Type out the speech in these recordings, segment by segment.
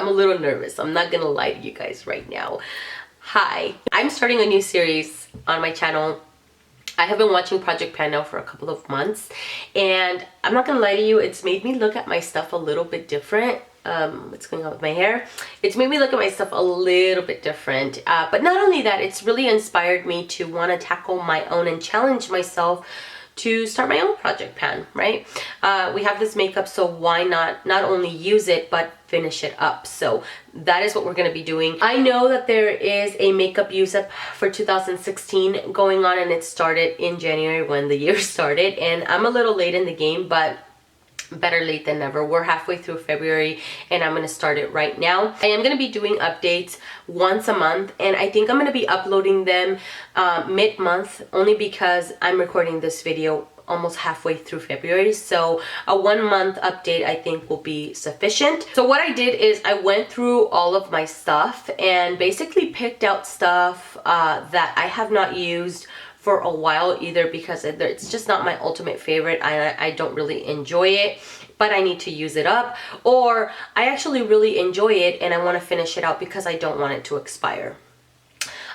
I'm a little nervous. I'm not gonna lie to you guys right now. Hi, I'm starting a new series on my channel. I have been watching Project Pan now for a couple of months, and I'm not gonna lie to you, it's made me look at my stuff a little bit different. What's going on with my hair? It's made me look at my stuff a little bit different. But not only that, it's really inspired me to want to tackle my own and challenge myself to start my own project pan, right? We have this makeup, so why not only use it, but finish it up? So that is what we're gonna be doing. I know that there is a makeup use up for 2016 going on, and it started in January when the year started, and I'm a little late in the game, but better late than never. We're halfway through February and I'm going to start it right now. I am going to be doing updates once a month, and I think I'm going to be uploading them mid-month, only because I'm recording this video almost halfway through February, so a 1 month update I think will be sufficient. So what I did is I went through all of my stuff and basically picked out stuff that I have not used for a while, either because it's just not my ultimate favorite. I don't really enjoy it, but I need to use it up, or I actually really enjoy it and I want to finish it out because I don't want it to expire.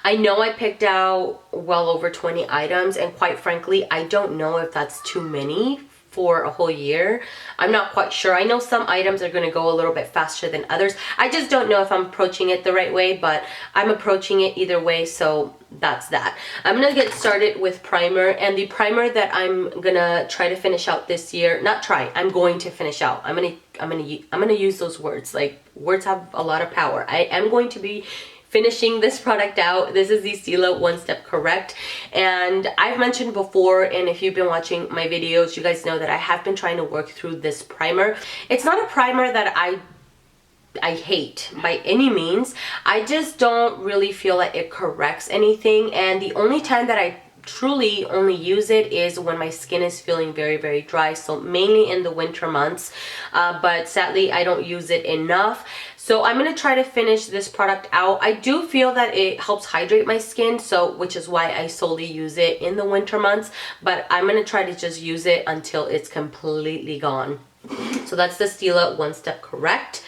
I know I picked out well over 20 items, and quite frankly, I don't know if that's too many for a whole year. I'm not quite sure. I know some items are going to go a little bit faster than others. I just don't know if I'm approaching it the right way, but I'm approaching it either way, so that's that. I'm gonna get started with primer, and the primer that I'm gonna try to finish out this year, not try, I'm going to finish out. I'm gonna use those words. Like, words have a lot of power. I am going to be finishing this product out. This is the Stila One Step Correct, and I've mentioned before, and if you've been watching my videos, you guys know that I have been trying to work through this primer. It's not a primer that I hate by any means. I just don't really feel like it corrects anything, and the only time that I truly only use it is when my skin is feeling very, very dry, so mainly in the winter months, but sadly I don't use it enough. So I'm going to try to finish this product out. I do feel that it helps hydrate my skin, so which is why I solely use it in the winter months, but I'm going to try to just use it until it's completely gone. So that's the Stila One Step Correct.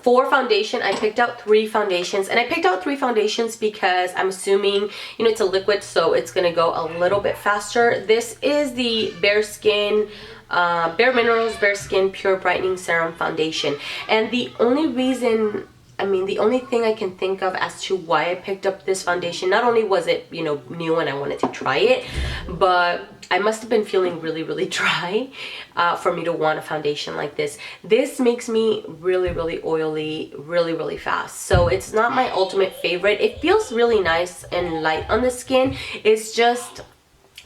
For foundation, I picked out 3 foundations, and I picked out 3 foundations because I'm assuming, you know, it's a liquid, so it's gonna go a little bit faster. This is the BareMinerals Bare Skin Pure Brightening Serum Foundation, and the only reason, the only thing I can think of as to why I picked up this foundation, not only was it, you know, new and I wanted to try it, but I must have been feeling really, really dry for me to want a foundation like this. This makes me really, really oily really, really fast. So it's not my ultimate favorite. It feels really nice and light on the skin. It's just,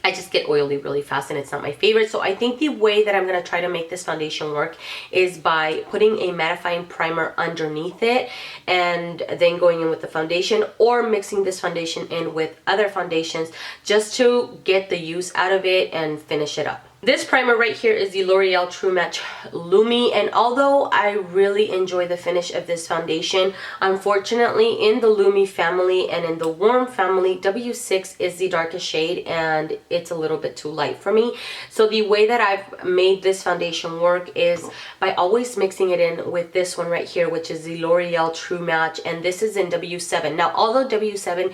I just get oily really fast and it's not my favorite. So I think the way that I'm going to try to make this foundation work is by putting a mattifying primer underneath it and then going in with the foundation, or mixing this foundation in with other foundations just to get the use out of it and finish it up. This primer right here is the Loreal True Match Lumi, and although I really enjoy the finish of this foundation, unfortunately in the Lumi family and in the warm family, W6 is the darkest shade and it's a little bit too light for me. So the way that I've made this foundation work is by always mixing it in with this one right here, which is the Loreal True Match, and this is in W7. Now, although W7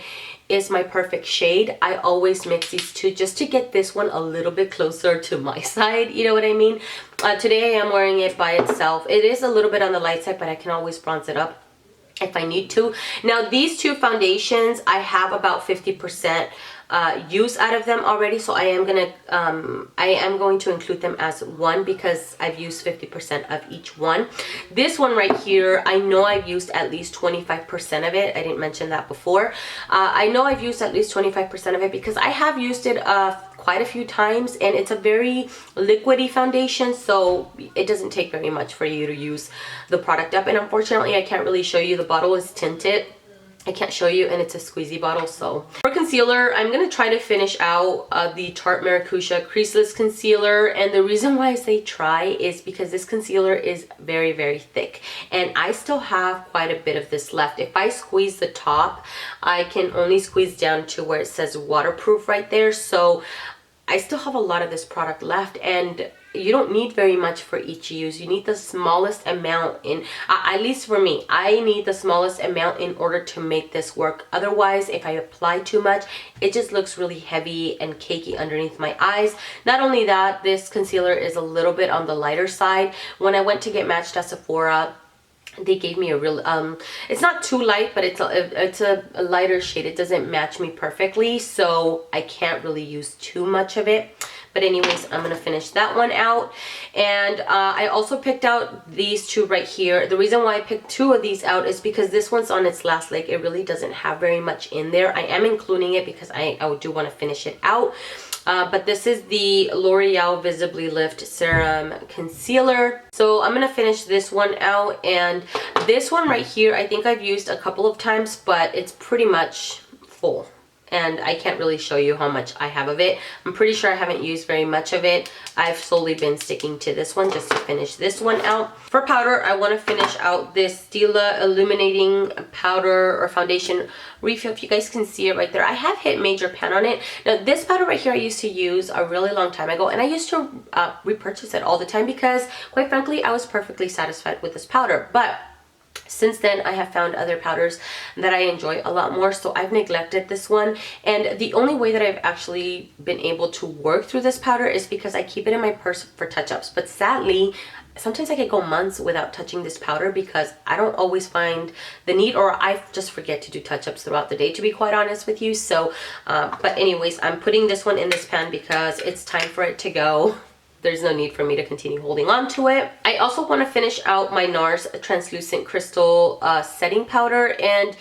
is my perfect shade, I always mix these two just to get this one a little bit closer to my side, you know what I mean? Today I am wearing it by itself. It is a little bit on the light side, but I can always bronze it up if I need to. Now, these 2 foundations, I have about 50% use out of them already, so I am going to include them as one because I've used 50% of each one. This one right here, I know I've used at least 25% of it. I didn't mention that before. I know I've used at least 25% of it because I have used it quite a few times, and it's a very liquidy foundation, so it doesn't take very much for you to use the product up. And unfortunately, I can't really show you. The bottle is tinted. I can't show you, and it's a squeezy bottle. So for concealer, I'm going to try to finish out the Tarte Maracuja Creaseless Concealer, and the reason why I say try is because this concealer is very, very thick, and I still have quite a bit of this left. If I squeeze the top, I can only squeeze down to where it says waterproof right there, so I still have a lot of this product left, and you don't need very much for each use. You need the smallest amount in, at least for me, I need the smallest amount in order to make this work. Otherwise, if I apply too much, it just looks really heavy and cakey underneath my eyes. Not only that, this concealer is a little bit on the lighter side. When I went to get matched at Sephora, they gave me a real it's not too light, but it's a lighter shade. It doesn't match me perfectly, so I can't really use too much of it. But anyways, I'm gonna finish that one out. And I also picked out these two right here. The reason why I picked two of these out is because this one's on its last leg. It really doesn't have very much in there. I am including it because I do want to finish it out. But this is the L'Oreal Visibly Lift Serum Concealer. So I'm going to finish this one out. And this one right here, I think I've used a couple of times, but it's pretty much full. And I can't really show you how much I have of it. I'm pretty sure I haven't used very much of it. I've solely been sticking to this one just to finish this one out. For powder, I want to finish out this Stila Illuminating powder or foundation refill. If you guys can see it right there, I have hit major pan on it. Now this powder right here I used to use a really long time ago, and I used to repurchase it all the time because quite frankly I was perfectly satisfied with this powder. But since then, I have found other powders that I enjoy a lot more, so I've neglected this one. And the only way that I've actually been able to work through this powder is because I keep it in my purse for touch-ups. But sadly, sometimes I can go months without touching this powder because I don't always find the need, or I just forget to do touch-ups throughout the day, to be quite honest with you. So, but anyways, I'm putting this one in this pan because it's time for it to go. There's no need for me to continue holding on to it. I also want to finish out my Nars Translucent Crystal Setting Powder. And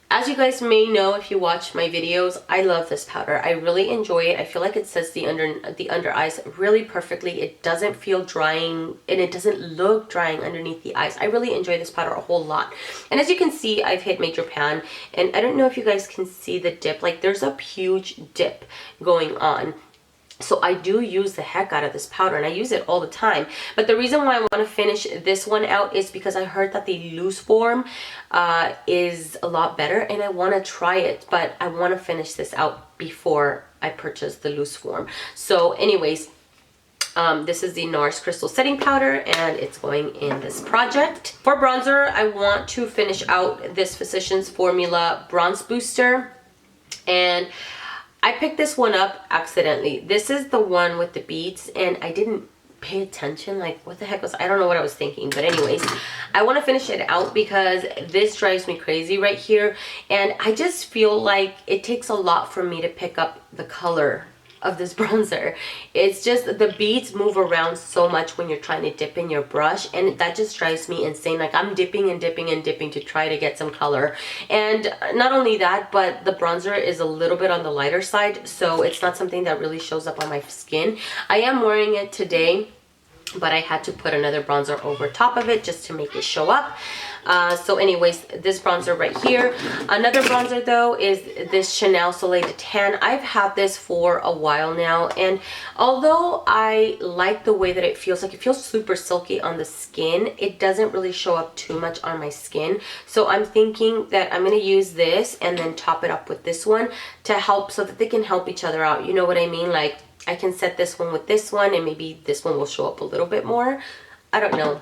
as you guys may know, if you watch my videos, I love this powder. I really enjoy it. I feel like it sets the under eyes really perfectly. It doesn't feel drying, and it doesn't look drying underneath the eyes. I really enjoy this powder a whole lot. And as you can see, I've hit major pan, and I don't know if you guys can see the dip. Like, there's a huge dip going on. So I do use the heck out of this powder, and I use it all the time. But the reason why I want to finish this one out is because I heard that the loose form is a lot better, and I want to try it, but I want to finish this out before I purchase the loose form. So anyways, this is the Nars Crystal Setting Powder, and it's going in this project. For bronzer, I want to finish out this Physicians Formula Bronze Booster, and I picked this one up accidentally. This is the one with the beads, and I didn't pay attention. Like, what the heck was, I don't know what I was thinking. But anyways, I want to finish it out because this drives me crazy right here. And I just feel like it takes a lot for me to pick up the color of this bronzer. It's just the beads move around so much when you're trying to dip in your brush, and that just drives me insane. Like, I'm dipping and dipping and dipping to try to get some color. And not only that, but the bronzer is a little bit on the lighter side, so it's not something that really shows up on my skin. I am wearing it today, but I had to put another bronzer over top of it just to make it show up. So anyways, this bronzer right here. Another bronzer though is this Chanel Soleil de Tan. I've had this for a while now, and although I like the way that it feels, like it feels super silky on the skin, it doesn't really show up too much on my skin. So I'm thinking that I'm going to use this and then top it up with this one to help, so that they can help each other out. You know what I mean? Like, I can set this one with this one, and maybe this one will show up a little bit more. I don't know.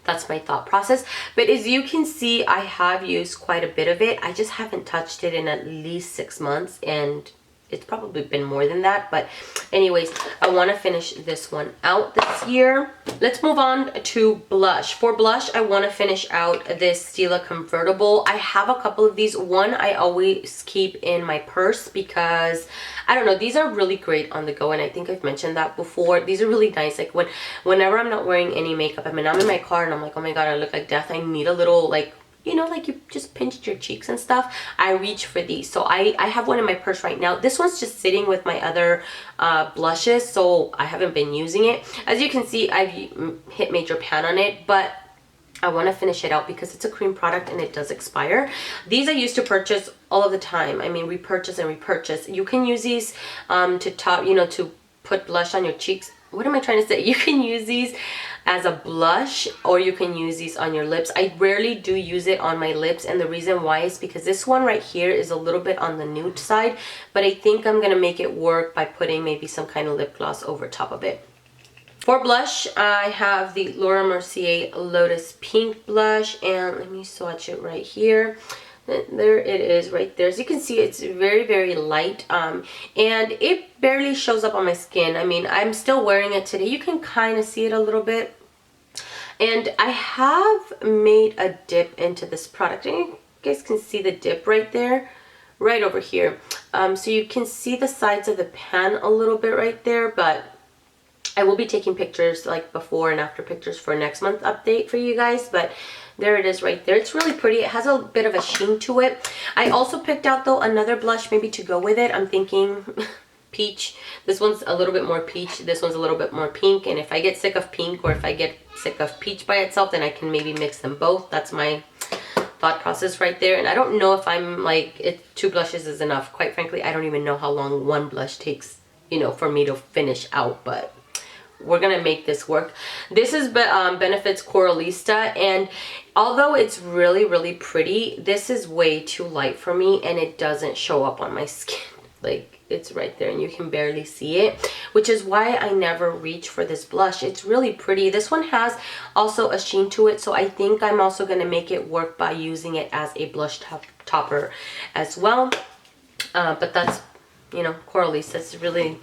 That's my thought process. But as you can see, I have used quite a bit of it. I just haven't touched it in at least 6 months, and it's probably been more than that. But anyways, I want to finish this one out this year. Let's move on to blush. For blush, I want to finish out this Stila Convertible. I have a couple of these. One I always keep in my purse because, I don't know, these are really great on the go, and I think I've mentioned that before. These are really nice. Like, whenever I'm not wearing any makeup, I mean, I'm in my car and I'm like, oh my god, I look like death. I need a little, like, you know, like you just pinched your cheeks and stuff. I reach for these. So I have one in my purse right now. This one's just sitting with my other blushes, so I haven't been using it. As you can see, I've hit major pan on it, but I want to finish it out because it's a cream product and it does expire. These I used to purchase all of the time. I mean, repurchase and repurchase. You can use these to top, you know, to put blush on your cheeks. What am I trying to say? You can use these as a blush, or you can use these on your lips. I rarely do use it on my lips, and the reason why is because this one right here is a little bit on the nude side, but I think I'm gonna make it work by putting maybe some kind of lip gloss over top of it. For blush, I have the Mercier Lotus Pink blush, and let me swatch it right here. There it is right there. As you can see, it's very, very light, and it barely shows up on my skin. I mean, I'm still wearing it today. You can kind of see it a little bit. And I have made a dip into this product, and you guys can see the dip right there, right over here. So you can see the sides of the pan a little bit right there, but I will be taking pictures, like before and after pictures, for next month update for you guys. But there it is right there. It's really pretty. It has a bit of a sheen to it. I also picked out, though, another blush maybe to go with it. I'm thinking peach. This one's a little bit more peach. This one's a little bit more pink. And if I get sick of pink, or if I get sick of peach by itself, then I can maybe mix them both. That's my thought process right there. And I don't know if I'm like, two blushes is enough. Quite frankly, I don't even know how long one blush takes, you know, for me to finish out, but we're gonna make this work. This is Benefit's Coralista, and although it's really, really pretty, this is way too light for me, and it doesn't show up on my skin. Like, it's right there and you can barely see it, which is why I never reach for this blush. It's really pretty. This one has also a sheen to it, so I think I'm also gonna make it work by using it as a blush topper as well. But that's, you know, Coralista is really,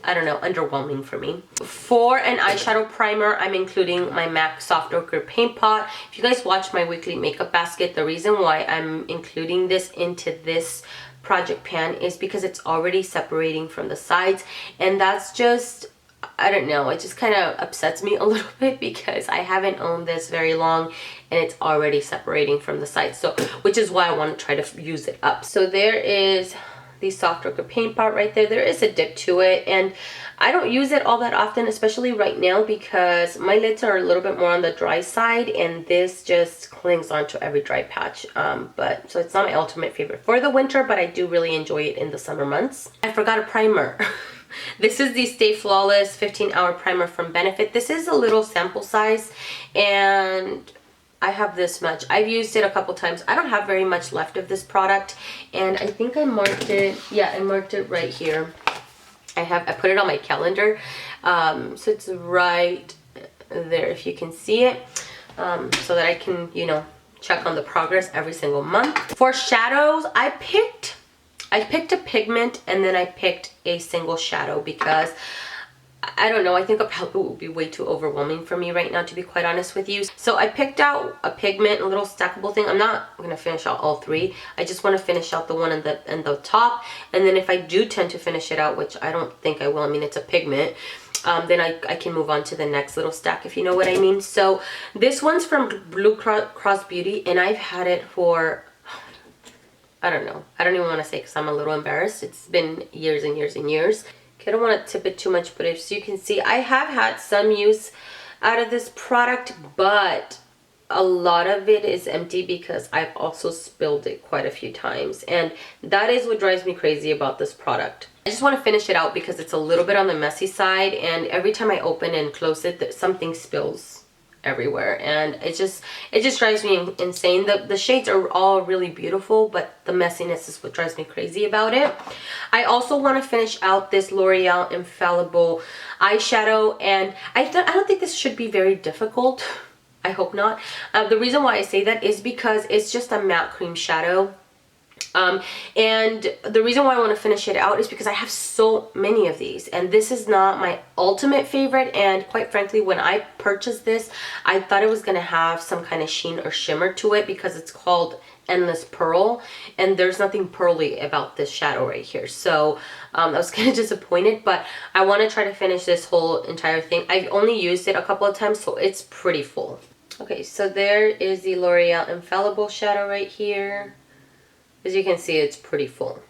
I don't know, underwhelming for me. For an eyeshadow primer, I'm including my MAC Soft Ochre Paint Pot. If you guys watch my weekly makeup basket, the reason why I'm including this into this project pan is because it's already separating from the sides, and that's just, I don't know, it just kind of upsets me a little bit because I haven't owned this very long and it's already separating from the sides. So, which is why I want to try to use it up. So there is the Soft Ochre Paint Pot right there. There is a dip to it, and I don't use it all that often, especially right now, because my lids are a little bit more on the dry side, and this just clings onto every dry patch. But so it's not my ultimate favorite for the winter, but I do really enjoy it in the summer months. I forgot a primer. This is the Stay Flawless 15-Hour Primer from Benefit. This is a little sample size, and I have this much. I've used it a couple times. I don't have very much left of this product, and I think I marked it. Yeah, I marked it right here. I put it on my calendar, so it's right there if you can see it, so that I can, you know, check on the progress every single month. For shadows, I picked a pigment, and then I picked a single shadow because I don't know, I think a palette will be way too overwhelming for me right now, to be quite honest with you. So I picked out a pigment, a little stackable thing. I'm not going to finish out all three. I just want to finish out the one in the top. And then if I do tend to finish it out, which I don't think I will, I mean, it's a pigment, then I can move on to the next little stack, if you know what I mean. So this one's from Blue Cross Beauty, and I've had it for, I don't know. I don't even want to say because I'm a little embarrassed. It's been years and years and years. I don't want to tip it too much, but as you can see, I have had some use out of this product, but a lot of it is empty because I've also spilled it quite a few times, and that is what drives me crazy about this product. I just want to finish it out because it's a little bit on the messy side, and every time I open and close it, something spills everywhere, and it just drives me insane. The shades are all really beautiful, but the messiness is what drives me crazy about it. I also want to finish out this Loreal Infallible eyeshadow, and I don't think this should be very difficult. I hope not. The reason why I say that is because it's just a matte cream shadow. And the reason why I want to finish it out is because I have so many of these, and this is not my ultimate favorite. And quite frankly, when I purchased this, I thought it was going to have some kind of sheen or shimmer to it because it's called Endless Pearl, and there's nothing pearly about this shadow right here. So I was kind of disappointed, but I want to try to finish this whole entire thing. I've only used it a couple of times, so it's pretty full. Okay, so there is the Loreal Infallible shadow right here. As you can see, it's pretty full.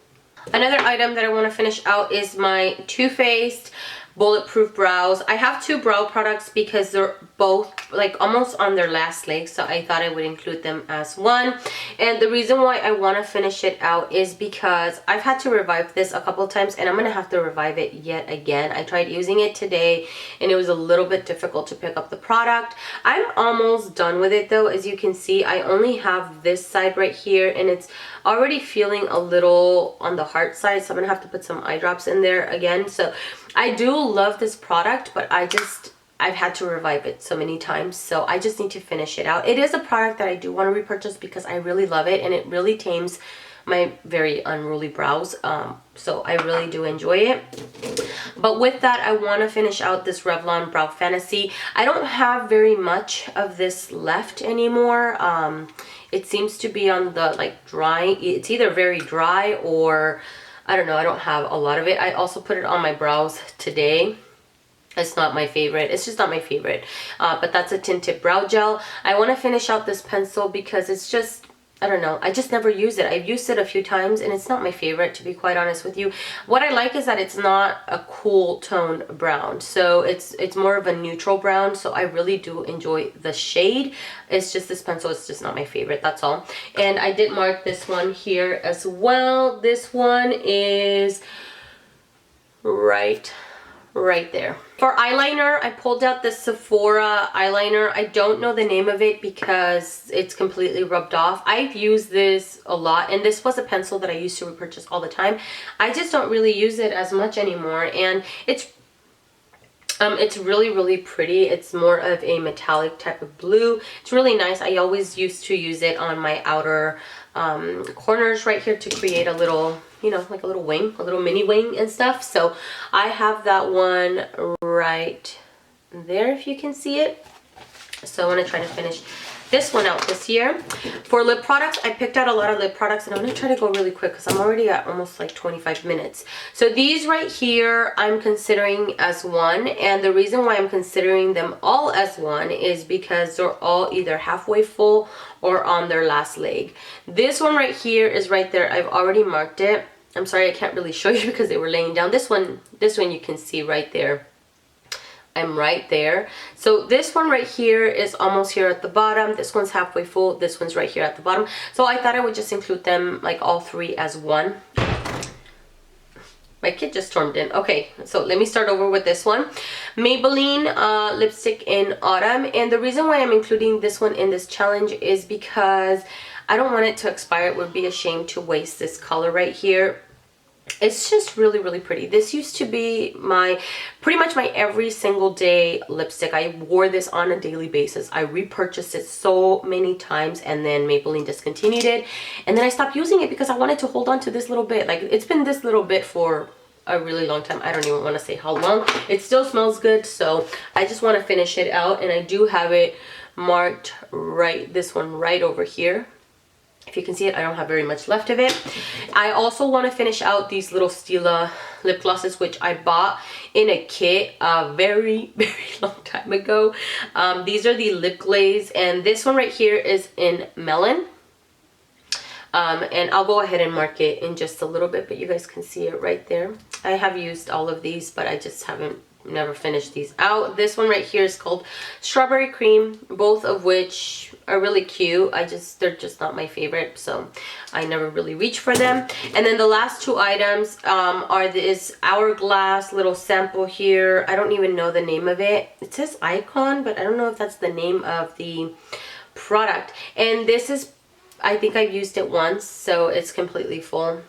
Another item that I want to finish out is my Too Faced Bulletproof Brows. I have two brow products because they're both like almost on their last legs, so I thought I would include them as one. And the reason why I want to finish it out is because I've had to revive this a couple of times, and I'm gonna have to revive it yet again. I tried using it today and it was a little bit difficult to pick up the product. I'm almost done with it though. As you can see, I only have this side right here, and it's already feeling a little on the hard side, so I'm gonna have to put some eye drops in there again. So I do love this product, but I just I've had to revive it so many times, so I just need to finish it out. It is a product that I do want to repurchase because I really love it, and it really tames my very unruly brows, so I really do enjoy it. But with that, I want to finish out this Revlon Brow Fantasy. I don't have very much of this left anymore. It seems to be on the like dry, it's either very dry or I don't know, I don't have a lot of it. I also put it on my brows today. It's not my favorite. It's just not my favorite. But that's a tinted brow gel. I want to finish out this pencil because it's just, I don't know, I just never use it. I've used it a few times and it's not my favorite, to be quite honest with you. What I like is that it's not a cool tone brown. So it's more of a neutral brown. So I really do enjoy the shade. It's just this pencil is just not my favorite, that's all. And I did mark this one here as well. This one is right there. For eyeliner, I pulled out this Sephora eyeliner. I don't know the name of it because it's completely rubbed off. I've used this a lot, and this was a pencil that I used to repurchase all the time. I just don't really use it as much anymore, and it's really, really pretty. It's more of a metallic type of blue. It's really nice. I always used to use it on my outer corners right here to create a little, you know, like a little wing, a little mini wing and stuff. So I have that one right there, if you can see it. So I want to try to finish this one out this year. For lip products, I picked out a lot of lip products, and I'm going to try to go really quick because I'm already at almost like 25 minutes. So these right here, I'm considering as one, and the reason why I'm considering them all as one is because they're all either halfway full or on their last leg. This one right here is right there. I've already marked it. I'm sorry I can't really show you because they were laying down. This one you can see right there. I'm right there. So this one right here is almost here at the bottom. This one's halfway full. This one's right here at the bottom. So I thought I would just include them, like all three, as one. My kid just stormed in. Okay, so let me start over with this one. Maybelline lipstick in autumn. And the reason why I'm including this one in this challenge is because I don't want it to expire. It would be a shame to waste this color right here. It's just really, really pretty. This used to be pretty much my every single day lipstick. I wore this on a daily basis. I repurchased it so many times, and then Maybelline discontinued it. And then I stopped using it because I wanted to hold on to this little bit. Like, it's been this little bit for a really long time. I don't even want to say how long. It still smells good, so I just want to finish it out. And I do have it marked right, this one right over here. If you can see it, I don't have very much left of it. I also want to finish out these little Stila lip glosses, which I bought in a kit a very, very long time ago. These are the lip glaze, and this one right here is in Melon. And I'll go ahead and mark it in just a little bit, but you guys can see it right there. I have used all of these, but I just never finished these out. This one right here is called Strawberry Cream, both of which are really cute. They're just not my favorite, so I never really reach for them. And then the last two items are this Hourglass little sample here. I don't even know the name of it. It says Icon, but I don't know if that's the name of the product. And this is, I think I've used it once, so it's completely full.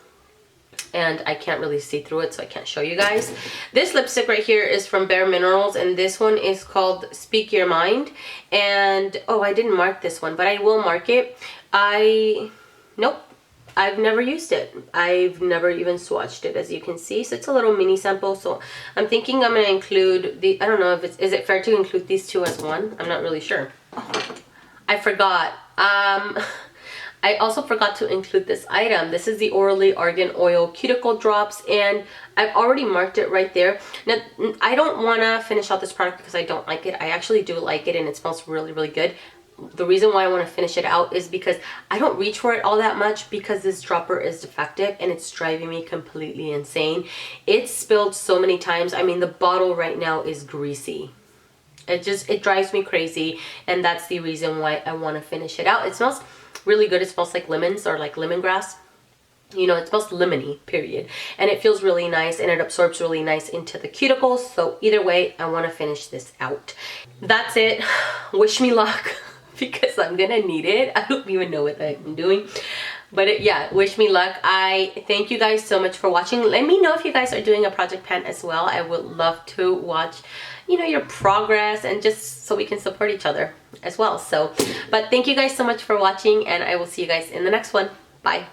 And I can't really see through it, so I can't show you guys. This lipstick right here is from BareMinerals, and this one is called Speak Your Mind. And oh, I didn't mark this one, but I will mark it. Nope, I've never used it. I've never even swatched it, as you can see. So it's a little mini sample. So I'm thinking I'm gonna include the, I don't know if is it fair to include these two as one? I'm not really sure. Oh, I forgot. I also forgot to include this item. This is the Orally Argan Oil Cuticle Drops, and I've already marked it right there. Now, I don't want to finish out this product because I don't like it. I actually do like it, and it smells really, really good. The reason why I want to finish it out is because I don't reach for it all that much because this dropper is defective, and it's driving me completely insane. It's spilled so many times. I mean, the bottle right now is greasy. It drives me crazy, and that's the reason why I want to finish it out. It smells really good. It smells like lemons or like lemongrass. You know, it smells lemony, period. And it feels really nice, and it absorbs really nice into the cuticles. So either way, I want to finish this out. That's it. Wish me luck because I'm gonna need it. I don't even know what the heck I'm doing. But yeah, wish me luck. I thank you guys so much for watching. Let me know if you guys are doing a project pan as well. I would love to watch, you know, your progress, and just so we can support each other as well. So, but thank you guys so much for watching, and I will see you guys in the next one. Bye.